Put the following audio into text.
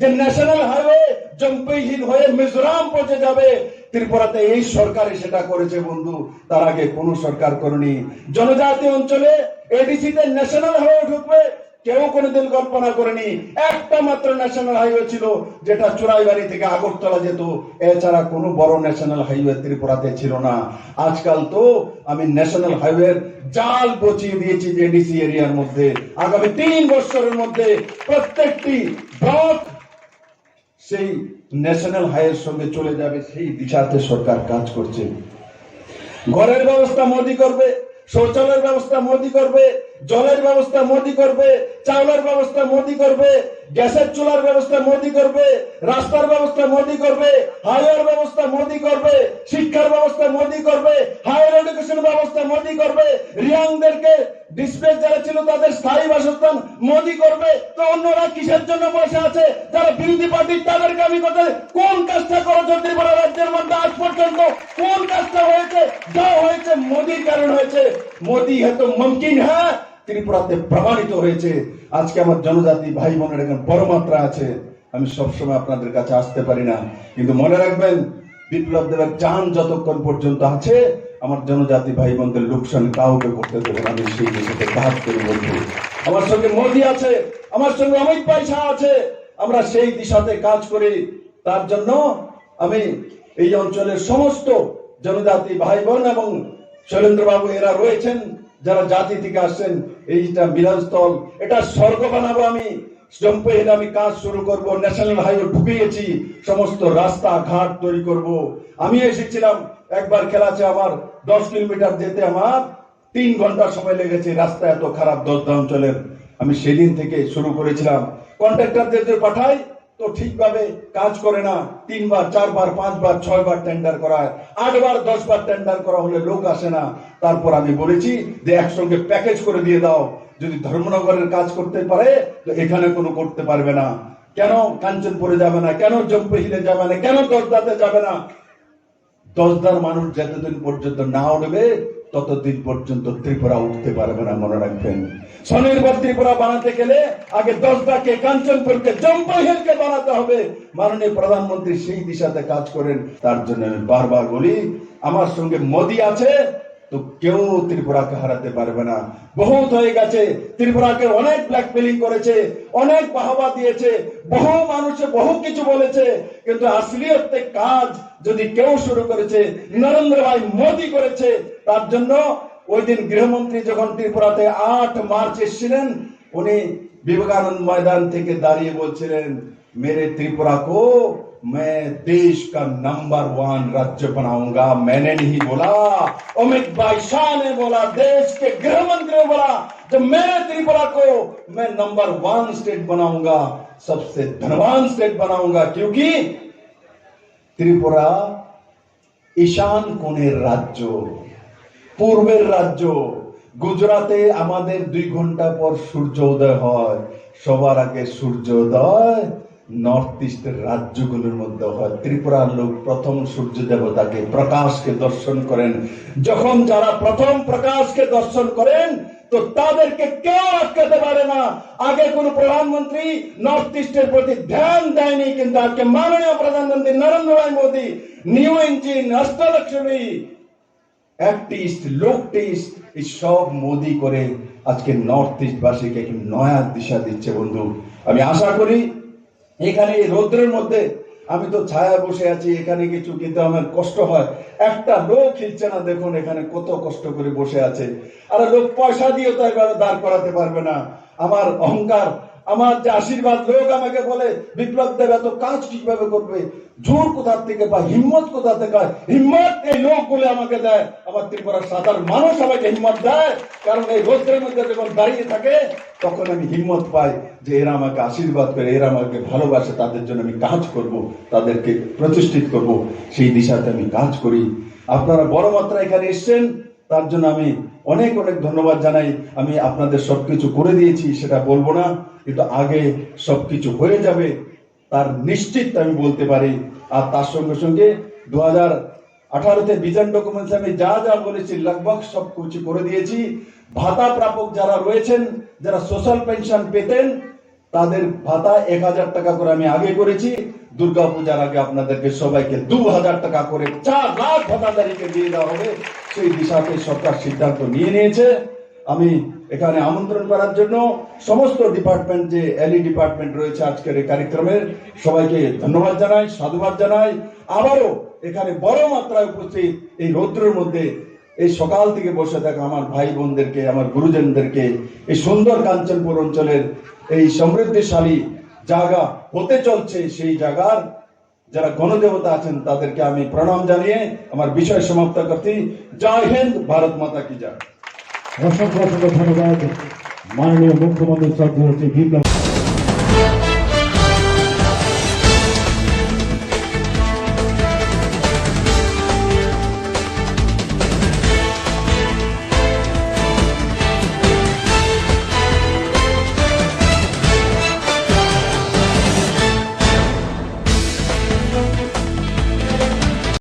যে national highway জম্পেহিল হয়ে মিজোরাম পৌঁছে যাবে, ত্রিপুরাতে এই সরকারই সেটা করেছে বন্ধু, তার আগে কোন সরকার করেনি। জনজাতি অঞ্চলে এডিসিতে ন্যাশনাল হাইওয়ে ঢুকবে কেউ কোনোদিন কল্পনা করেনি। একটা মাত্র ন্যাশনাল হাইওয়ে ছিল যেটা চুরাইবাড়ি থেকে আগরতলা যেত, এছাড়া কোনো বড় ন্যাশনাল হাইওয়ে ত্রিপুরাতে ছিল না। আজকাল তো আমি ন্যাশনাল হাইওয়ের জাল বচিয়ে দিয়েছি যে এডিসি এরিয়ার মধ্যে আগামী 3 বছরের মধ্যে প্রত্যেকটি ব্লক সেই ন্যাশনাল হাইওয়ের সঙ্গে চলে যাবে, সেই দিশাতে সরকার কাজ করছে। ঘরের ব্যবস্থা মোদি করবে, শৌচালয়ের ব্যবস্থা মোদি করবে, জলের ব্যবস্থা মোদি করবে, চাউলের ব্যবস্থা মোদি করবে, গ্যাসের চুলার ব্যবস্থা মোদি করবে, রাস্তার ব্যবস্থা মোদি করবে, হাইওয়ের ব্যবস্থা মোদি করবে, শিক্ষার ব্যবস্থা মোদি করবে, হায়ার এডুকেশন ব্যবস্থা মোদি করবে, রিয়াংদেরকে ডিসপ্লেস যারা ছিল তাদের স্থায়ী বাসস্থান মোদি করবে। তো অন্যরা কিসের জন্য বসে আছে? যারা বিরোধী পার্টি তাদেরকে আমি কথা, কোন কাজটা করেছে ত্রিপুরা রাজ্যের মধ্যে আজ পর্যন্ত? কোন কাজটা হয়েছে? যা হয়েছে মোদির কারণ হয়েছে। মোদি হয়তো মুমকিন হ্যাঁ ত্রিপুরাতে প্রমাণিত হয়েছে। আজকে আমার জনজাতি ভাই বোনের এখানে বড় মাত্রা আছে, আমি সবসময় আপনাদের কাছে আসতে পারি না, কিন্তু মনে রাখবেন বিপ্লব দেবের চান যতক্ষণ পর্যন্ত আছে আমার জনজাতি ভাই বোনদের লোকসান কাউকে করতে দেবেন। আমি সেই দিকে কাজ করে বলবো, আমার সঙ্গে মোদি আছে, আমার সঙ্গে অমিত ভাই শাহ আছে, আমরা সেই দিশাতে কাজ করি। তার জন্য আমি এই অঞ্চলের সমস্ত জনজাতি ভাই বোন এবং শৈলেন্দ্র বাবু এরা রয়েছেন যারা জাতি থেকে আসছেন, এইটা মিলনস্থল, এটা স্বর্গ বানাবো। আমি জম্পেহিলে আমি কাজ শুরু করব, ন্যাশনাল হাইওয়ে ঢুকিয়েছি, সমস্ত রাস্তা ঘাট তৈরি করব। আমি এসেছিলাম একবার খেলাছে, আমার 10 কিলোমিটার যেতে আমার 3 ঘন্টা সময় লেগেছে, রাস্তা এত খারাপ দশদা অঞ্চলের। আমি সেদিন থেকে শুরু করেছিলাম, কন্ট্রাক্টরদের পাঠাই তো ঠিকভাবে কাজ করে না, 3 বার 4 বার 5 বার 6 বার টেন্ডার করায়, 8 বার 10 বার টেন্ডার করা হলে লোক আসে না। তারপর আমি বলেছি যে একসঙ্গে প্যাকেজ করে দিয়ে দাও, যদি ধর্মনগরের কাজ করতে পারে তো এখানে কোনো করতে পারবে না। কেন কাঞ্চনপুরে যাবে না, কেন জম্পেহিলে যাবে না, কেন দশদাতে যাবে না? দশদার মানুষ যতদিন পর্যন্ত না উঠবে ততদিন পর্যন্ত ত্রিপুরা উঠতে পারবে না, মনে রাখবেন। স্বনির্ভর ত্রিপুরা বানাতে গেলে আগে দশদাকে, কাঞ্চনপুরকে, জম্পেহিলকে বানাতে হবে। মাননীয় প্রধানমন্ত্রী সেই দিশাতে কাজ করেন। তার জন্য আমি বারবার বলি, আমার সঙ্গে মোদি আছে তো কেউ ত্রিপুরাকে হারাতে পারবে না। বহুত হয়ে গেছে, ত্রিপুরাকে অনেক ব্ল্যাকমেলিং করেছে, অনেক বাহবা দিয়েছে, বহু মানুষে বহু কিছু বলেছে, কিন্তু আসলিয়তে কাজ যদি কেউ শুরু করেছে নরেন্দ্র ভাই মোদি করেছে। তার জন্য ওই দিন গৃহমন্ত্রী যখন ত্রিপুরাতে 8 মার্চ এসেছিলেন, উনি বিবেকানন্দ ময়দান থেকে দাঁড়িয়ে বলছিলেন, मेरे त्रिपुरा को मैं देश का नंबर 1 राज्य बनाऊंगा। मैंने नहीं बोला, अमित भाई शाह ने बोला, देश के गृह मंत्री ने बोला, जब मेरे त्रिपुरा को मैं नंबर 1 स्टेट बनाऊंगा, सबसे धनवान स्टेट बनाऊंगा, क्योंकि त्रिपुरा ईशान कोণের রাজ্য, পূর্বের রাজ্য। গুজরাটে আমাদের 2 ঘন্টা পর সূর্য উদয় হয়, সবার আগে সূর্যোদয় নর্থ ইস্টের রাজ্যগুলোর মধ্যে হয়। ত্রিপুরার লোক প্রথম সূর্য দেবতাকে, প্রকাশকে দর্শন করেন। যখন যারা প্রথম প্রকাশকে দর্শন করেন তো তাদেরকে কেউ আটকাতে পারে না। আগে কোন প্রধানমন্ত্রী নর্থ ইস্টের প্রতি ধ্যান দেয়নি, কিন্তু আজকে মাননীয় প্রধানমন্ত্রী নরেন্দ্র ভাই Modi new engine, Ashtalakshmi, act east, লোক ইস্ট, এই সব মোদি করে আজকে নর্থ ইস্ট বাসীকে একটি নয়া দিশা দিচ্ছে। বন্ধু আমি আশা করি এখানে এই রৌদ্রের মধ্যে, আমি তো ছায়া বসে আছি এখানে কিছু, কিন্তু আমার কষ্ট হয়, একটা লোক হিলছে না। দেখুন এখানে কত কষ্ট করে বসে আছে, আর লোক পয়সা দিয়ে তো এভাবে দাঁড় করাতে পারবে না। আমার অহংকার, আমার যে আশীর্বাদ, লোক আমাকে বলে বিপ্লব দেব এত কাজ কিভাবে করবে, জোর কোথা থেকে বা হিম্মত কোথা থেকে? হিম্মত এই লোকগুলো আমাকে দেয়, আমার ত্রিপুরার সাধারণ মানুষ আমাকে হিম্মত দেয়। কারণ এই রোদ্রের মধ্যে যখন দাঁড়িয়ে থাকে তখন আমি হিম্মত পাই যে এরা আমাকে আশীর্বাদ করে, এরা আমাকে ভালোবাসে, তাদের জন্য আমি কাজ করব, তাদেরকে প্রতিষ্ঠিত করব, সেই দিশাতে আমি কাজ করি। আপনারা বড় মাত্রা এখানে এসছেন, তার জন্য আমি অনেক অনেক ধন্যবাদ জানাই। আমি আপনাদের সবকিছু করে দিয়েছি সেটা বলবো না, কিন্তু আগে সবকিছু হয়ে যাবে তার নিশ্চিত আমি বলতে পারি। আর তার সঙ্গে সঙ্গে 2018-তে ভিশন ডকুমেন্টস আমি যা যা বলেছি লগভগ সব কিছু করে দিয়েছি। ভাতা প্রাপক যারা রয়েছেন, যারা সোশ্যাল পেনশন পেতেন, তাদের ভাতা 1000 টাকা করে আমি আগে করেছি, দুর্গাপূজার আগে আপনাদেরকে সবাইকে 2000 টাকা করে 4 লাখ ভাতাদারীকে দিয়ে দেওয়া হবে। সেই দিশাতে সরকার সিদ্ধান্ত নিয়ে নিয়েছে। আমি এখানে আমন্ত্রণ করার জন্য সমস্ত ডিপার্টমেন্ট, যে এলই ডিপার্টমেন্ট রয়েছে আজকের এই কার্যক্রমের, সবাইকে ধন্যবাদ জানাই, সাধুবাদ জানাই। আবারও এখানে বড় মাত্রায় উপস্থিত এই রৌদ্রের মধ্যে এই সকাল থেকে বসে থাকা আমার ভাই বোনদেরকে, আমার গুরুজনদেরকে, এই সুন্দর কাঞ্চনপুর অঞ্চলের এই সমৃদ্ধিশালী জায়গা হতে চলছে সেই জায়গার যারা গণদেবতা আছেন তাদেরকে আমি প্রণাম জানিয়ে আমার বিষয় সমাপ্ত করছি। জয় হিন্দ, ভারত মাতা কি জয়। অসংখ্য অসংখ্য ধন্যবাদ মাননীয় মুখ্যমন্ত্রী শ্রদ্ধেয় শ্রী বিপ্লব